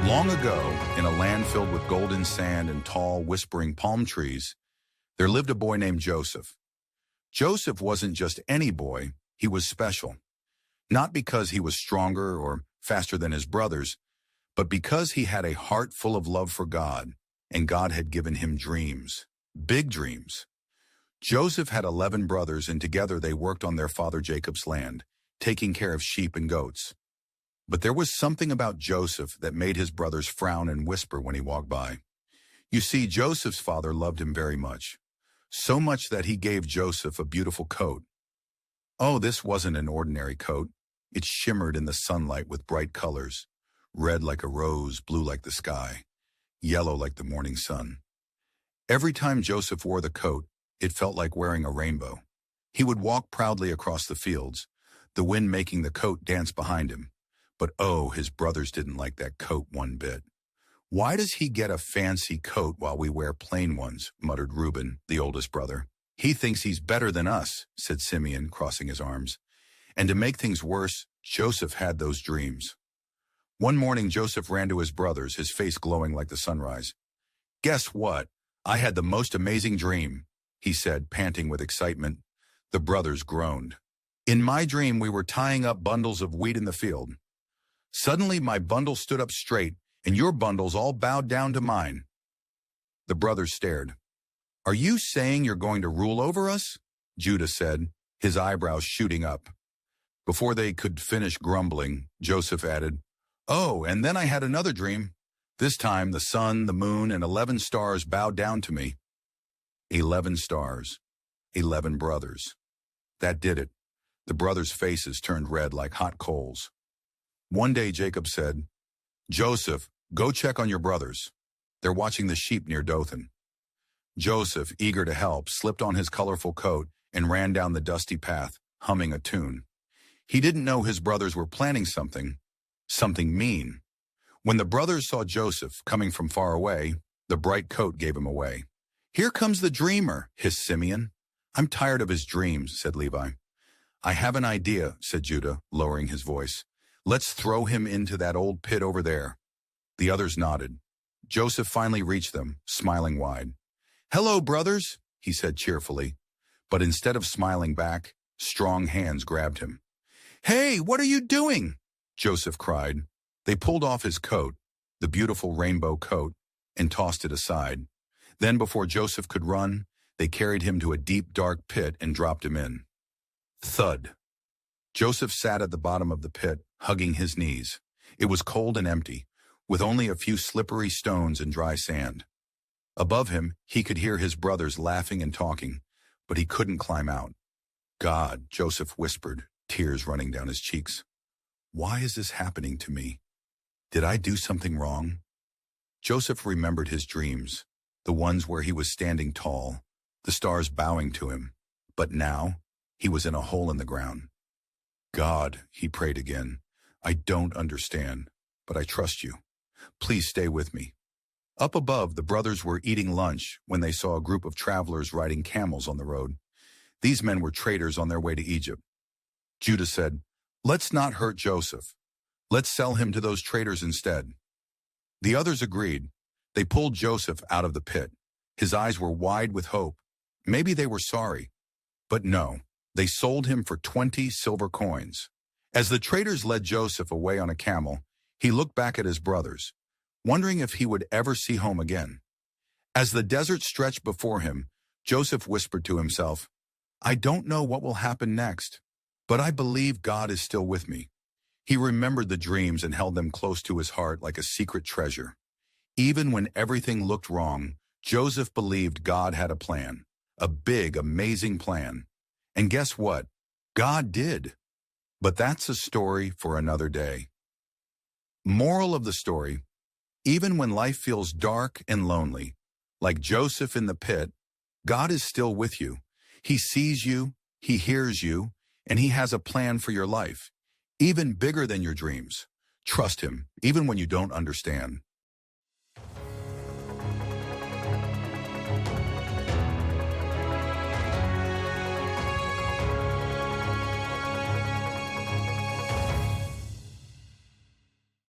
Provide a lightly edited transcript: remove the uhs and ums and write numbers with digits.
Long ago, in a land filled with golden sand and tall, whispering palm trees, there lived a boy named Joseph. Joseph wasn't just any boy, he was special. Not because he was stronger or faster than his brothers, but because he had a heart full of love for God, and God had given him dreams, big dreams. Joseph had 11 brothers, and together they worked on their father Jacob's land, taking care of sheep and goats. But there was something about Joseph that made his brothers frown and whisper when he walked by. You see, Joseph's father loved him very much, so much that he gave Joseph a beautiful coat. Oh, this wasn't an ordinary coat. It shimmered in the sunlight with bright colors, red like a rose, blue like the sky, yellow like the morning sun. Every time Joseph wore the coat, it felt like wearing a rainbow. He would walk proudly across the fields, the wind making the coat dance behind him. But oh, his brothers didn't like that coat one bit. Why does he get a fancy coat while we wear plain ones, muttered Reuben, the oldest brother. He thinks he's better than us, said Simeon, crossing his arms. And to make things worse, Joseph had those dreams. One morning, Joseph ran to his brothers, his face glowing like the sunrise. Guess what? I had the most amazing dream, he said, panting with excitement. The brothers groaned. In my dream, we were tying up bundles of wheat in the field. Suddenly, my bundle stood up straight, and your bundles all bowed down to mine. The brothers stared. Are you saying you're going to rule over us? Judah said, his eyebrows shooting up. Before they could finish grumbling, Joseph added, Oh, and then I had another dream. This time, the sun, the moon, and 11 stars bowed down to me. 11 stars. 11 brothers. That did it. The brothers' faces turned red like hot coals. One day Jacob said, Joseph, go check on your brothers. They're watching the sheep near Dothan. Joseph, eager to help, slipped on his colorful coat and ran down the dusty path, humming a tune. He didn't know his brothers were planning something mean. When the brothers saw Joseph coming from far away, the bright coat gave him away. Here comes the dreamer, hissed Simeon. I'm tired of his dreams, said Levi. I have an idea, said Judah, lowering his voice. Let's throw him into that old pit over there. The others nodded. Joseph finally reached them, smiling wide. Hello, brothers, he said cheerfully. But instead of smiling back, strong hands grabbed him. Hey, what are you doing? Joseph cried. They pulled off his coat, the beautiful rainbow coat, and tossed it aside. Then, before Joseph could run, they carried him to a deep, dark pit and dropped him in. Thud. Joseph sat at the bottom of the pit, hugging his knees. It was cold and empty, with only a few slippery stones and dry sand. Above him, he could hear his brothers laughing and talking, but he couldn't climb out. God, Joseph whispered, tears running down his cheeks. Why is this happening to me? Did I do something wrong? Joseph remembered his dreams, the ones where he was standing tall, the stars bowing to him. But now, he was in a hole in the ground. God, he prayed again, I don't understand, but I trust you. Please stay with me. Up above, the brothers were eating lunch when they saw a group of travelers riding camels on the road. These men were traders on their way to Egypt. Judah said, Let's not hurt Joseph. Let's sell him to those traders instead. The others agreed. They pulled Joseph out of the pit. His eyes were wide with hope. Maybe they were sorry. But no, they sold him for 20 silver coins. As the traders led Joseph away on a camel, he looked back at his brothers, wondering if he would ever see home again. As the desert stretched before him, Joseph whispered to himself, I don't know what will happen next, but I believe God is still with me. He remembered the dreams and held them close to his heart like a secret treasure. Even when everything looked wrong, Joseph believed God had a plan, a big, amazing plan. And guess what? God did. But that's a story for another day. Moral of the story, even when life feels dark and lonely, like Joseph in the pit, God is still with you. He sees you, He hears you, and He has a plan for your life, even bigger than your dreams. Trust Him, even when you don't understand.